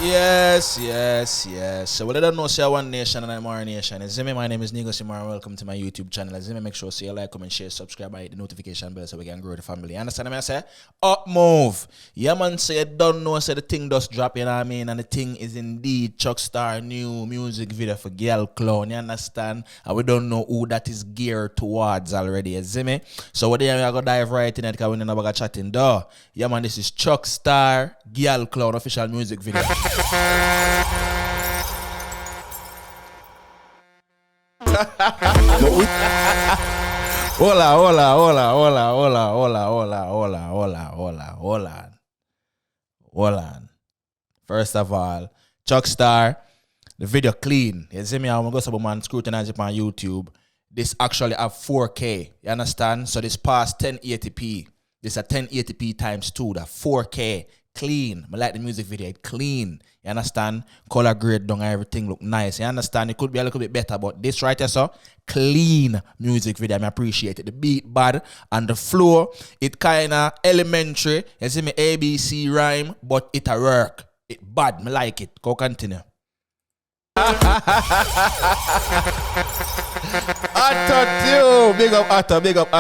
Yes. So, well, I don't know, say One Nation and I'm our nation. As me, my name is Nigo Simar, and welcome to my YouTube channel. As me, make sure you like, comment, share, subscribe, and hit the notification bell so we can grow the family. You understand what I say? Up move. Yeah, man, say you don't know, say the thing does drop, you know what I mean? And the thing is indeed Chuck Star new music video for Girl Clown, you understand? And we don't know who that is geared towards already, you see me? So, what we are going to dive right in it because we don't know about chatting, though. Yeah, man, this is Chuck Star Girl Clown official music video. Hold on. First of all, Chuck Star, the video clean. You see me? I'm going to go man scrutinize it on YouTube. This actually have 4K. You understand? So this past 1080p. This a 1080p times 2. That 4K. Clean. I like the music video. It clean. You understand? Color grade down, everything look nice. You understand? It could be a little bit better, but this right here, so clean music video. I appreciate it. The beat bad and the flow, it kind of elementary. You see me ABC rhyme, but it a work. It bad. I like it. Go continue. Atta too. Big up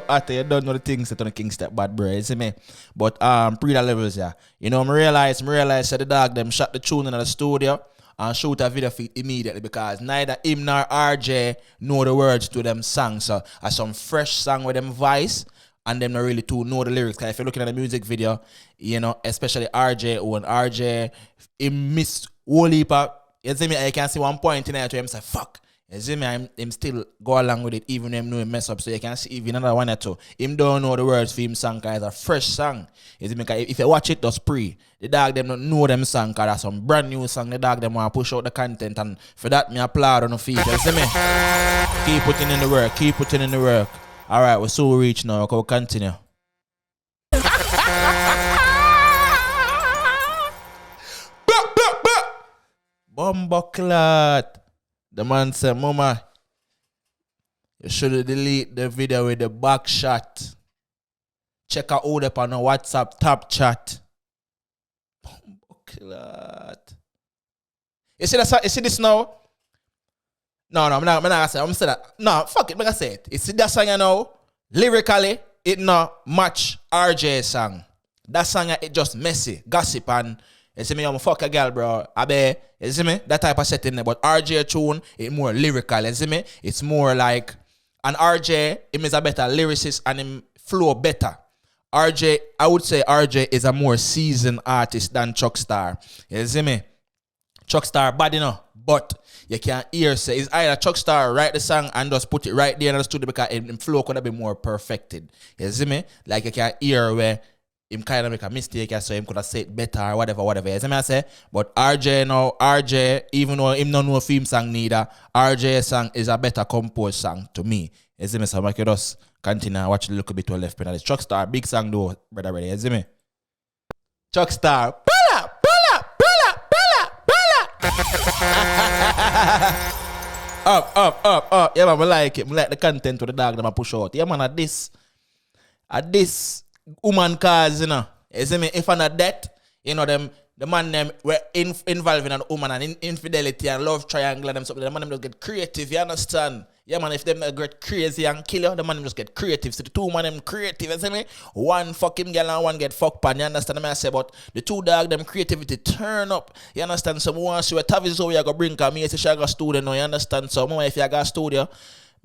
Atta. You don't know the things that on the King Step bad, bro. You see me? But pre the levels, yeah. You know, I realize that the dog them shot the tune in the studio and shoot a video for it immediately because neither him nor RJ know the words to them songs. So some fresh song with them voice and them not really to know the lyrics. Cause if you're looking at the music video, you know, especially RJ, when RJ he missed whole heap of, you see me, I can see one point in there to him say, fuck. You see me, him still go along with it even him know him mess up. So you can see even another one or two. Him don't know the words for him song because it's a fresh song. You see me, if you watch it, just pre. The dog them don't know them song because that's some brand new song. The dog them want to push out the content and for that me applaud on the feet. You see me? Keep putting in the work. Alright, we're so reach now. We'll continue. Bumbleclot. The man said, Mama, you should delete the video with the back shot. Check out all up on the WhatsApp top chat. Bumbleclot. You see this now? No, I'm not gonna say. I'm gonna say that. No, fuck it, I'm gonna say it. You see that song you know? Lyrically, it not match RJ song. That song it just messy, gossip and you see me, I'm a fuck a girl, bro. I bet, you see me? That type of setting there. But RJ tune, it's more lyrical, you see me? It's more like, and RJ, him is a better lyricist and him flow better. RJ, I would say RJ is a more seasoned artist than Chuck Star. You see me? Chuck Star bad enough, but you can't hear say it's either Chuck Star write the song and just put it right there in the studio because him flow could have been more perfected. You see me? Like you can't hear where him kind of make a mistake, so him could have said better or whatever. You see me I say? But RJ, even though him don't know a theme song neither, RJ song is a better composed song to me. You see me? So I can just continue and watch a little bit to the left penalty. Chuck Star, big song though, brother. You see me? Chuck Star, pull up. Up. Yeah, man, I like it. I like the content to the dog that I push out. Yeah, man, at this woman cause, you know. You see me? If I'm not that, you know, the man them were involved in a woman and infidelity and love triangle and them something. The man them just get creative, you understand? Yeah, man, if them get crazy and kill you, the man them just get creative. So the two man them creative, you see me? One fuck him girl and one get fucked pan, you understand what I say? But the two dog them creativity turn up, you understand? So once you a Tavis over you go bring her, me say she got studio now, you understand? So if you got studio,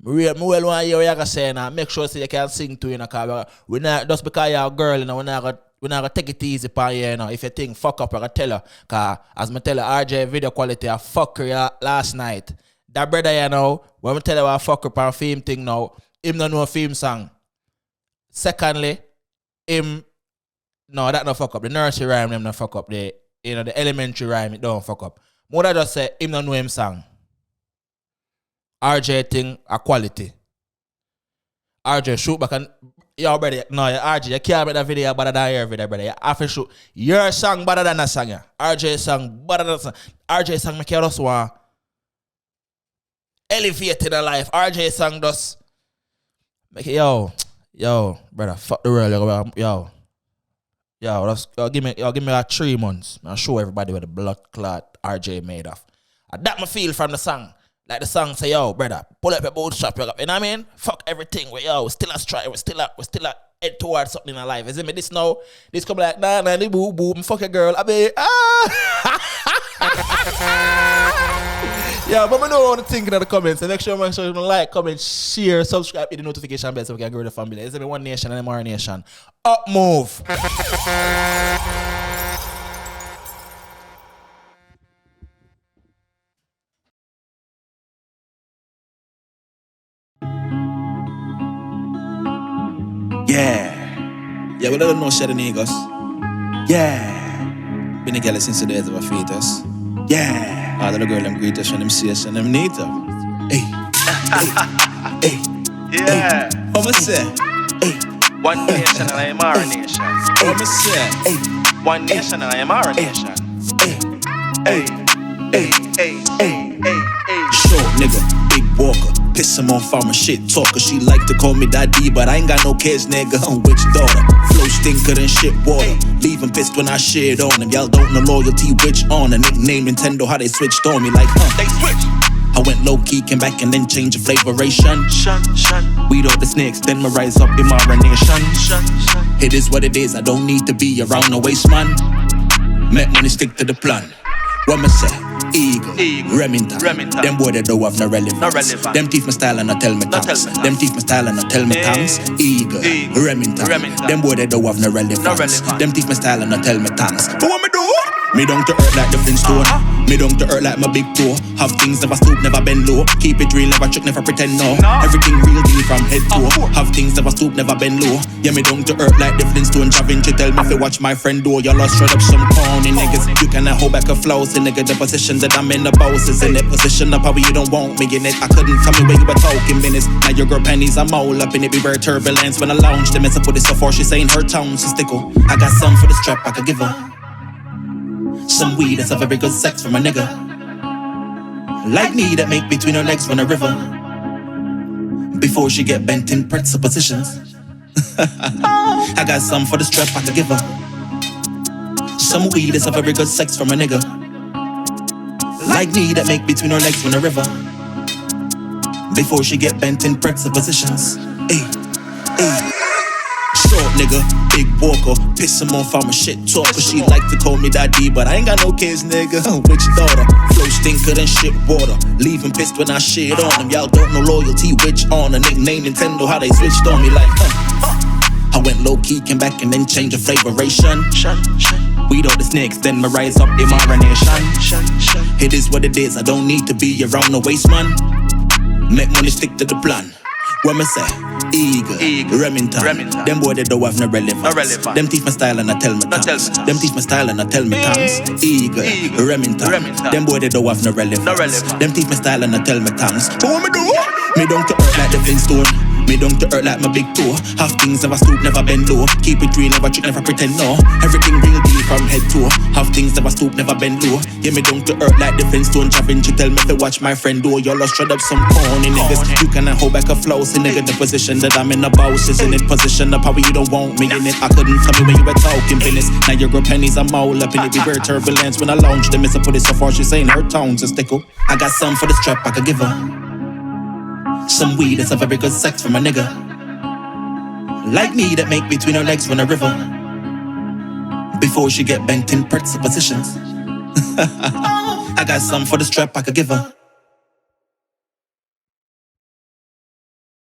I well want to hear what you say now. Make sure so you can sing to you, because we not just because you're a girl, you know, we're not gonna take it easy upon you, you know. If you think fuck up, I gotta tell her. Cause as I tell her, RJ video quality, I fuck her last night. That brother, you know, when I tell her I fuck up on film thing now, him don't know a film song. Secondly, no, that no fuck up. The nursery rhyme, them no fuck up. The elementary rhyme, it don't fuck up. Mother just say him don't know him song. RJ thing a quality. RJ shoot back and yo brother, no RJ, you can't make that video better than your video, brother. You have to shoot your song better than that song, yeah. RJ song better than that song. RJ song make you just want elevate in the life. RJ song just make it yo, brother, fuck the world, yo. Give me like 3 months. I'll show everybody what the blood clot RJ made of. And that me feel from the song. Like the song say, yo, brother, pull up your bootstrap, you know what I mean? Fuck everything. We still a strike, we still a head towards something in life. Is it me this now? This come like nah, the boo boo, fuck a girl. I mean, yeah, but I know what to think in the comments. And make sure you like, comment, share, subscribe, hit the notification bell so we can grow the family. Is it me One Nation and MR Nation? Up move. Yeah, we don't know Shadow Niggas. Yeah. Been together since the days of our fetus. Yeah. All of the girls them greet us when them see us and them need us. Hey. Hey. Yeah. I'ma say. Hey. One Nation and I am our nation. I'ma say. Hey. One Nation and I am our nation. Hey. Short nigga, big walker. Piss him off, I'm a shit talker. She like to call me daddy, but I ain't got no kids, nigga. Which daughter? Flow stinker than shit water. Leave him pissed when I shit on him. Y'all don't know loyalty, which on a nickname Nintendo, how they switched on me like, They switched. I went low key, came back and then changed the flavoration. Weed all the snakes, then me rise up in my nation. It is what it is, I don't need to be around no waste man. Make money stick to the plan. What me say? Eagle. Remington. Them boy they don't have no relevance. Them teeth my style and I tell me thanks. Them teeth my style and I tell me thanks. Eagle. Remington. Them boy they don't have no relevance. Them teeth my style and I tell me thanks. But what me do? Me down to earth like the Flintstone. Me down to earth like my big toe. Have things never stoop, never bend low. Keep it real, never trick, never pretend no. Everything real deal from head to toe. Have things never stoop, never bend low. Yeah, me down to earth like the Flintstone. Javinci tell me if you watch my friend do. Y'all lost straight up some corny niggas. You cannot hold back a flow, see nigga the position that I'm in, the boss is in it. Position up how you don't want me in it. I couldn't tell me where you were talking minutes. Now your girl pennies, I'm all up in it. Be very turbulence when I launch them. It's up with it so far, she saying her tone, so stickle. I got some for the strap, I could give her. Some weed that's a very good sex for my nigga. Like me that make between her legs run a river. Before she get bent in pretzel positions. I got some for the strap, I could give her. Some weed that's a very good sex for my nigga. Like me that make between her legs run a river. Before she get bent in pretzel positions. Ay. Short nigga, big walker. Piss him off, I'm a shit talker. She like to call me daddy, but I ain't got no kids, nigga. Which daughter? Flow stinker than shit water. Leave him pissed when I shit on him. Y'all don't know loyalty, which on a nickname Nintendo, how they switched on me like, I went low key, came back and then changed the flavoration. Weed all the snakes, then me rise up in my nation. It is what it is, I don't need to be around no waste man. Make money stick to the plan. What me say? Eagle. Remington. Them boy they don't have no relevance. Them teach my style and I tell me thanks. Them teach my style and I tell me thanks. Eagle. Remington. Them boy they don't have no relevance. Them teach my style and I tell me thanks. But what me do? Me down to earth like the Flintstone. Me down to earth like my big toe. Have things never stoop, never bend low. Keep it real, never trick, never pretend no. Everything real deal from head to toe. Have things never stoop, never bend low. Yeah, me down to earth like the Flintstone. Javinci tell me if you watch my friend do. Y'all lost straight up some corny niggas. You cannot hold back a flow, see nigga the position that I'm in, the boss is in it. Position up how you don't want me in it. I couldn't tell me when you were talking business. Now your girl pennies, I'm all up in it. Be very turbulence when I launch them. It's a put it so far, she saying her tones is tickle. I got some for the strap, I could give her. Some weed that's a very good sex for my nigga. Like me that make between her legs run a river. Before she get bent in pretzel positions. I got some for the strap, I could give her.